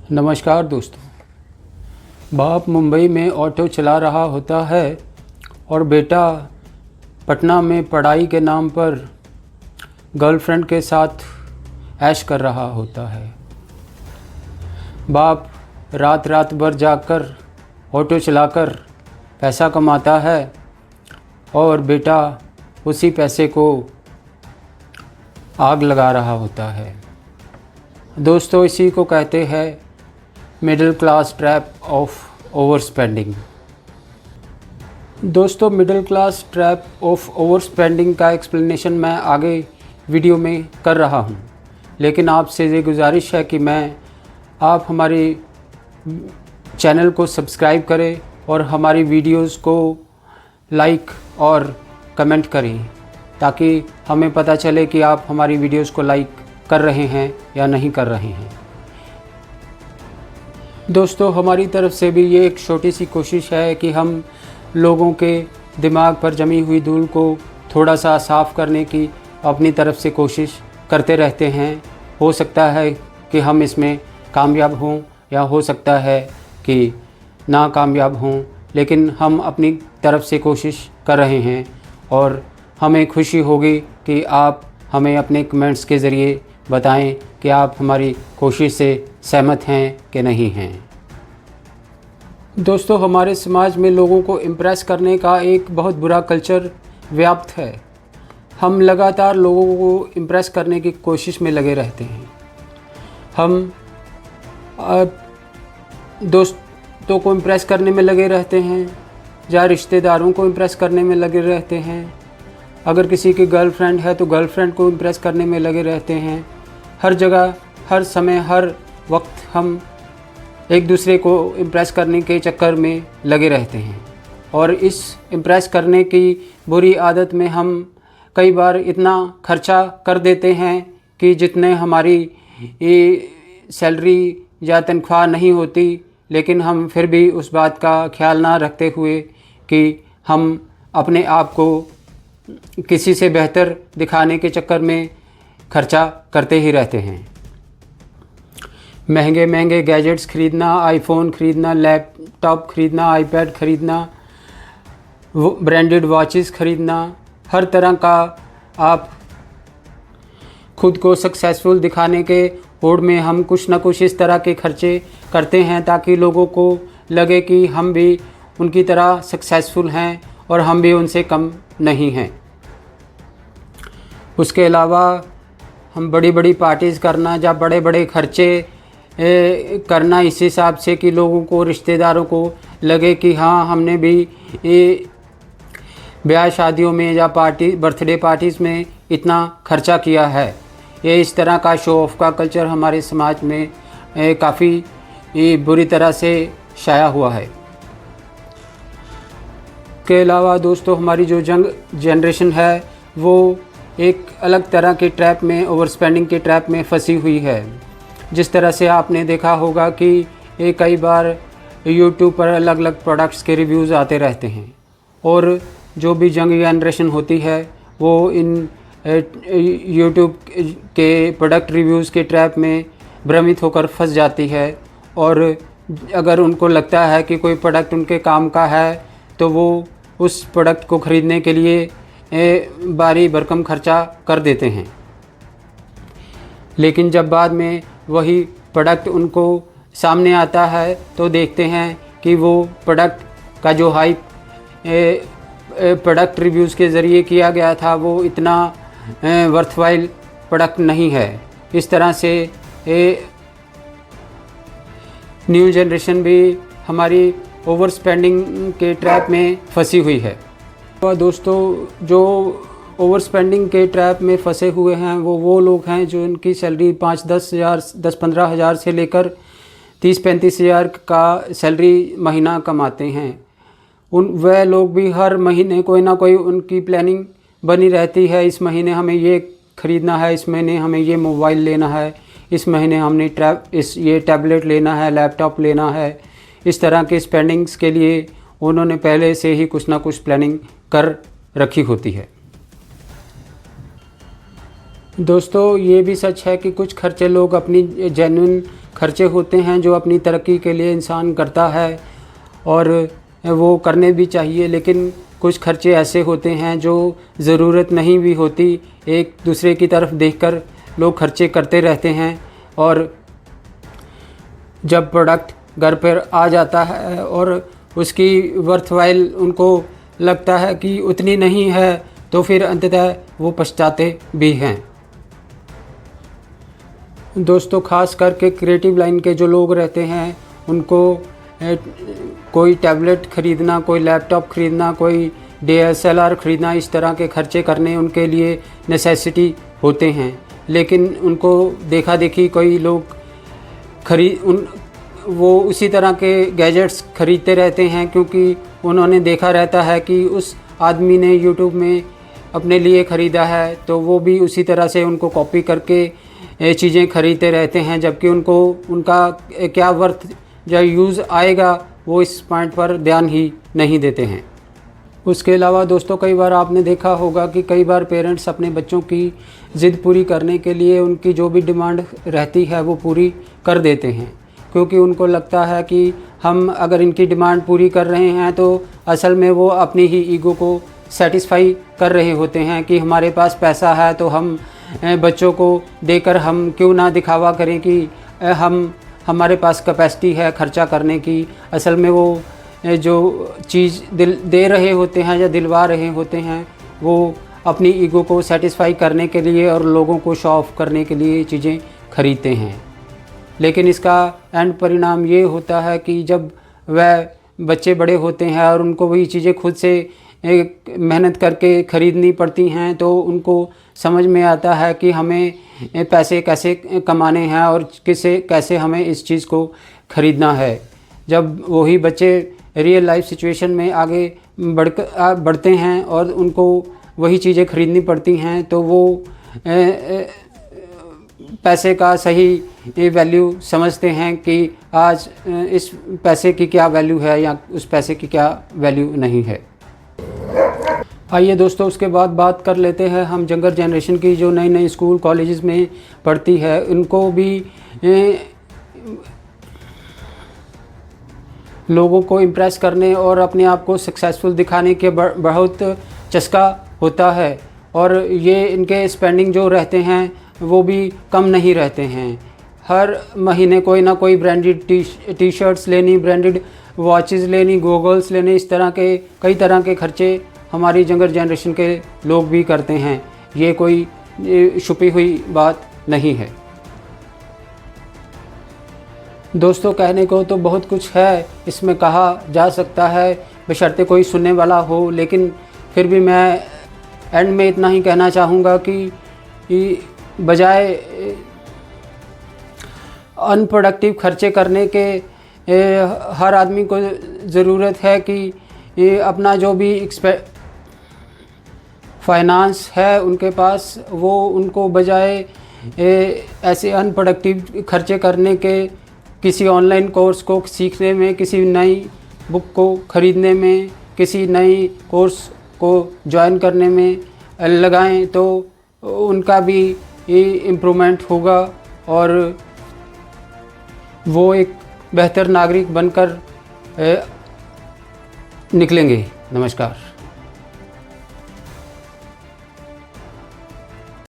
नमस्कार दोस्तों। बाप मुंबई में ऑटो चला रहा होता है और बेटा पटना में पढ़ाई के नाम पर गर्लफ्रेंड के साथ ऐश कर रहा होता है। बाप रात रात भर जागकर ऑटो चलाकर पैसा कमाता है और बेटा उसी पैसे को आग लगा रहा होता है। दोस्तों, इसी को कहते हैं middle class trap of over spending. दोस्तों, middle class trap of over spending का एक्सप्लेनेशन मैं आगे वीडियो में कर रहा हूं, लेकिन आपसे ये गुजारिश है कि आप हमारे चैनल को सब्सक्राइब करें और हमारी वीडियोस को लाइक और कमेंट करें, ताकि हमें पता चले कि आप हमारी वीडियोस को लाइक कर रहे हैं या नहीं कर रहे हैं। दोस्तों, हमारी तरफ से भी ये एक छोटी सी कोशिश है कि हम लोगों के दिमाग पर जमी हुई धूल को थोड़ा सा साफ़ करने की अपनी तरफ से कोशिश करते रहते हैं। हो सकता है कि हम इसमें कामयाब हों या हो सकता है कि नाकामयाब हों, लेकिन हम अपनी तरफ से कोशिश कर रहे हैं और हमें खुशी होगी कि आप हमें अपने कमेंट्स के ज़रिए बताएं कि आप हमारी कोशिश से सहमत हैं कि नहीं हैं। दोस्तों, हमारे समाज में लोगों को इम्प्रेस करने का एक बहुत बुरा कल्चर व्याप्त है। हम लगातार लोगों को इम्प्रेस करने की कोशिश में लगे रहते हैं। हम दोस्तों को इम्प्रेस करने में लगे रहते हैं या रिश्तेदारों को इम्प्रेस करने में लगे रहते हैं। अगर किसी की गर्लफ्रेंड है तो गर्लफ्रेंड को इम्प्रेस करने में लगे रहते हैं। हर जगह, हर समय, हर वक्त हम एक दूसरे को इम्प्रेस करने के चक्कर में लगे रहते हैं और इस इम्प्रेस करने की बुरी आदत में हम कई बार इतना खर्चा कर देते हैं कि जितने हमारी सैलरी या तनख्वाह नहीं होती, लेकिन हम फिर भी उस बात का ख्याल ना रखते हुए कि हम अपने आप को किसी से बेहतर दिखाने के चक्कर में खर्चा करते ही रहते हैं। महंगे महंगे गैजेट्स खरीदना, आईफोन खरीदना, लैपटॉप खरीदना, आईपैड खरीदना, ब्रांडेड वॉचेस खरीदना, हर तरह का आप खुद को सक्सेसफुल दिखाने के होड़ में हम कुछ ना कुछ इस तरह के खर्चे करते हैं ताकि लोगों को लगे कि हम भी उनकी तरह सक्सेसफुल हैं और हम भी उनसे कम नहीं हैं। उसके अलावा हम बड़ी बड़ी पार्टीज़ करना या बड़े बड़े खर्चे करना इस हिसाब से कि लोगों को, रिश्तेदारों को लगे कि हाँ, हमने भी ब्याह शादियों में या बर्थडे पार्टीज़ में इतना खर्चा किया है। ये इस तरह का शो ऑफ का कल्चर हमारे समाज में काफ़ी बुरी तरह से छाया हुआ है। के अलावा दोस्तों, हमारी जो जनरेशन है वो एक अलग तरह के ट्रैप में, ओवर स्पेंडिंग के ट्रैप में फंसी हुई है। जिस तरह से आपने देखा होगा कि कई बार यूट्यूब पर अलग अलग प्रोडक्ट्स के रिव्यूज़ आते रहते हैं और जो भी यंग जनरेशन होती है वो इन यूट्यूब के प्रोडक्ट रिव्यूज़ के ट्रैप में भ्रमित होकर फंस जाती है और अगर उनको लगता है कि कोई प्रोडक्ट उनके काम का है तो वो उस प्रोडक्ट को ख़रीदने के लिए भारी भरकम खर्चा कर देते हैं। लेकिन जब बाद में वही प्रोडक्ट उनको सामने आता है तो देखते हैं कि वो प्रोडक्ट का जो हाइप प्रोडक्ट रिव्यूज़ के ज़रिए किया गया था वो इतना वर्थवाइल प्रोडक्ट नहीं है। इस तरह से न्यू जनरेशन भी हमारी ओवर स्पेंडिंग के ट्रैप में फंसी हुई है। तो दोस्तों, जो ओवर स्पेंडिंग के ट्रैप में फंसे हुए हैं वो लोग हैं जो उनकी सैलरी 10-15 हज़ार से लेकर 30-35 हज़ार का सैलरी महीना कमाते हैं। वह लोग भी हर महीने कोई ना कोई उनकी प्लानिंग बनी रहती है। इस महीने हमें ये ख़रीदना है, इस महीने हमें ये मोबाइल लेना है, इस महीने हमने ये टैबलेट लेना है, लैपटॉप लेना है। इस तरह के स्पेंडिंग्स के लिए उन्होंने पहले से ही कुछ ना कुछ प्लानिंग कर रखी होती है। दोस्तों, ये भी सच है कि कुछ खर्चे लोग अपनी जेन्युइन खर्चे होते हैं जो अपनी तरक्की के लिए इंसान करता है और वो करने भी चाहिए, लेकिन कुछ खर्चे ऐसे होते हैं जो ज़रूरत नहीं भी होती, एक दूसरे की तरफ देखकर लोग खर्चे करते रहते हैं और जब प्रोडक्ट घर पर आ जाता है और उसकी वर्थवाइल उनको लगता है कि उतनी नहीं है तो फिर अंततः वो पछताते भी हैं। दोस्तों, ख़ास करके क्रिएटिव लाइन के जो लोग रहते हैं उनको कोई टैबलेट ख़रीदना, कोई लैपटॉप ख़रीदना, कोई DSLR ख़रीदना, इस तरह के खर्चे करने उनके लिए नेसेसिटी होते हैं, लेकिन उनको देखा देखी कोई लोग वो उसी तरह के गैजेट्स ख़रीदते रहते हैं क्योंकि उन्होंने देखा रहता है कि उस आदमी ने YouTube में अपने लिए ख़रीदा है, तो वो भी उसी तरह से उनको कॉपी करके चीज़ें ख़रीदते रहते हैं, जबकि उनको उनका क्या वर्थ या यूज़ आएगा वो इस पॉइंट पर ध्यान ही नहीं देते हैं। उसके अलावा दोस्तों, कई बार आपने देखा होगा कि कई बार पेरेंट्स अपने बच्चों की ज़िद पूरी करने के लिए उनकी जो भी डिमांड रहती है वो पूरी कर देते हैं, क्योंकि उनको लगता है कि हम अगर इनकी डिमांड पूरी कर रहे हैं तो असल में वो अपनी ही ईगो को सेटिस्फाई कर रहे होते हैं कि हमारे पास पैसा है तो हम बच्चों को देकर हम क्यों ना दिखावा करें कि हमारे पास कैपेसिटी है खर्चा करने की। असल में वो जो चीज़ दे रहे होते हैं या दिलवा रहे होते हैं वो अपनी ईगो को सेटिस्फाई करने के लिए और लोगों को शो ऑफ करने के लिए चीज़ें खरीदते हैं। लेकिन इसका एंड परिणाम ये होता है कि जब वह बच्चे बड़े होते हैं और उनको वही चीज़ें खुद से मेहनत करके ख़रीदनी पड़ती हैं तो उनको समझ में आता है कि हमें पैसे कैसे कमाने हैं और कैसे हमें इस चीज़ को ख़रीदना है। जब वही बच्चे रियल लाइफ सिचुएशन में आगे बढ़ते हैं और उनको वही चीज़ें ख़रीदनी पड़ती हैं तो वो पैसे का सही वैल्यू समझते हैं कि आज इस पैसे की क्या वैल्यू है या उस पैसे की क्या वैल्यू नहीं है। आइए दोस्तों, उसके बाद बात कर लेते हैं हम यंगर जनरेशन की जो नई नई स्कूल कॉलेजेस में पढ़ती है। उनको भी लोगों को इम्प्रेस करने और अपने आप को सक्सेसफुल दिखाने के बहुत चस्का होता है और ये इनके स्पेंडिंग जो रहते हैं वो भी कम नहीं रहते हैं। हर महीने कोई ना कोई ब्रांडेड टी शर्ट्स लेनी, ब्रांडेड वॉचेस लेनी, गॉगल्स लेने, इस तरह के कई तरह के खर्चे हमारी यंगर जनरेशन के लोग भी करते हैं। ये कोई छुपी हुई बात नहीं है। दोस्तों, कहने को तो बहुत कुछ है, इसमें कहा जा सकता है बशर्ते कोई सुनने वाला हो, लेकिन फिर भी मैं एंड में इतना ही कहना चाहूँगा कि बजाय अनप्रोडक्टिव खर्चे करने के हर आदमी को ज़रूरत है कि अपना जो भी फाइनेंस है उनके पास वो उनको बजाय ऐसे अनप्रोडक्टिव खर्चे करने के किसी ऑनलाइन कोर्स को सीखने में, किसी नई बुक को ख़रीदने में, किसी नई कोर्स को ज्वाइन करने में लगाएं तो उनका भी इम्प्रूवमेंट होगा और वो एक बेहतर नागरिक बनकर निकलेंगे। नमस्कार।